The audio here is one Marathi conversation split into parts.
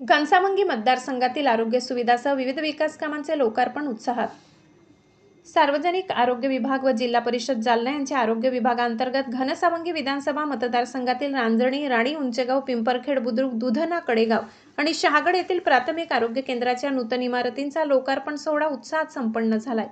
घनसावंगी मतदारसंघातील आरोग्य सुविधासह विविध विकास कामांचे लोकार्पण उत्साहात। सार्वजनिक आरोग्य विभाग व जिल्हा परिषद जालना यांच्या आरोग्य विभागांतर्गत घनसावंगी विधानसभा मतदारसंघातील रांजणी, राणी, उंचेगाव, पिंपरखेड, बुद्रुक, दुधना, कडेगाव आणि शहागड येथील प्राथमिक आरोग्य केंद्राच्या नूतन इमारतींचा लोकार्पण सोहळा उत्साहात संपन्न झालाय।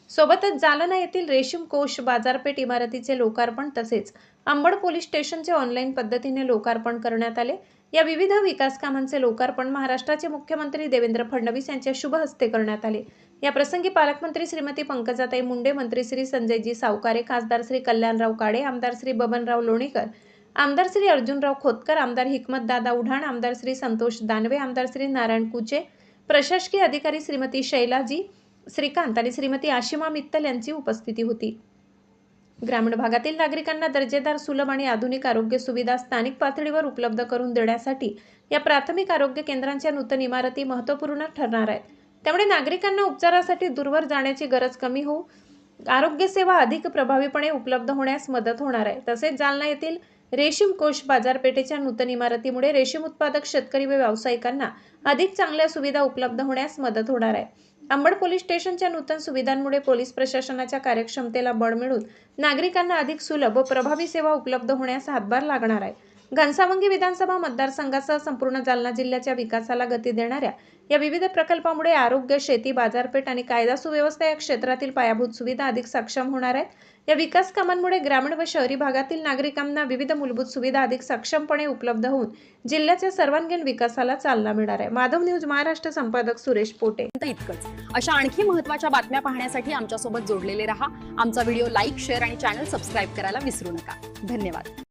सोबतच जालना येथील रेशीम कोष बाजारपेठ इमारतीचे लोकार्पण तसेच अंबड पोलीस स्टेशनचे ऑनलाईन पद्धतीने लोकार्पण करण्यात आले। या विविध विकास कामांचे लोकार्पण महाराष्ट्राचे मुख्यमंत्री देवेंद्र फडणवीस यांच्या शुभ हस्ते करण्यात आले। या प्रसंगी पालकमंत्री श्रीमती पंकजाताई मुंडे, मंत्री श्री संजयजी सावकारे, खासदार श्री कल्याणराव काळे, आमदार श्री बबनराव लोणीकर, आमदार श्री अर्जुनराव खोतकर, आमदार हिकमतदादा उढाण, आमदार श्री संतोष दानवे, आमदार श्री नारायण कुचे, प्रशासकीय अधिकारी श्रीमती शैलाजी श्रीकांत आणि श्रीमती आशिमा मित्तल यांची उपस्थिती होती। ग्रामीण भागातील नागरिकांना दर्जेदार, सुलभ आणि आधुनिक आरोग्य सुविधा स्थानिक पातळीवर उपलब्ध करून देण्यासाठी या प्राथमिक आरोग्य केंद्रांच्या नूतन इमारती महत्त्वपूर्ण ठरणार आहेत। त्यामुळे नागरिकांना उपचारासाठी दूरवर जाण्याची गरज कमी होऊ आरोग्य सेवा अधिक प्रभावीपणे उपलब्ध होण्यास मदत होणार आहे। तसेच जालना येथील रेशीम कोष बाजारपेठेच्या नूतन इमारतीमुळे रेशीम उत्पादक शेतकरी व व्यावसायिकांना अधिक चांगल्या सुविधा उपलब्ध होण्यास मदत होणार आहे। अंबड पोलीस स्टेशनच्या नूतन सुविधांमुळे पोलीस प्रशासनाच्या कार्यक्षमतेला बळ मिळून नागरिकांना अधिक सुलभ व प्रभावी सेवा उपलब्ध होण्यास हातभार लागणार आहे। घनसावंगी विधानसभा मतदारसंघासह संपूर्ण जालना जिल्ह्याच्या विकासाला गती देणाऱ्या या विविध प्रकल्पामुळे आरोग्य, शेती, बाजारपेठ आणि कायदा सुव्यवस्था या क्षेत्रातील पायाभूत सुविधा अधिक सक्षम होणार आहेत। या विकास कामांमुळे ग्रामीण व शहरी भागातील नागरिकांना विविध मूलभूत सुविधा अधिक सक्षमपणे उपलब्ध होऊन जिल्ह्याच्या सर्वांगीण विकासाला चालना मिळणार आहे। माधव न्यूज महाराष्ट्र संपादक सुरेश पोटे। इतकंच अशा आणखी महत्त्वाच्या बातम्या पाहण्यासाठी आमच्या सोबत जोडलेले रहा। आमचा व्हिडिओ लाईक, शेअर आणि चॅनल सबस्क्राइब करायला विसरू नका। धन्यवाद।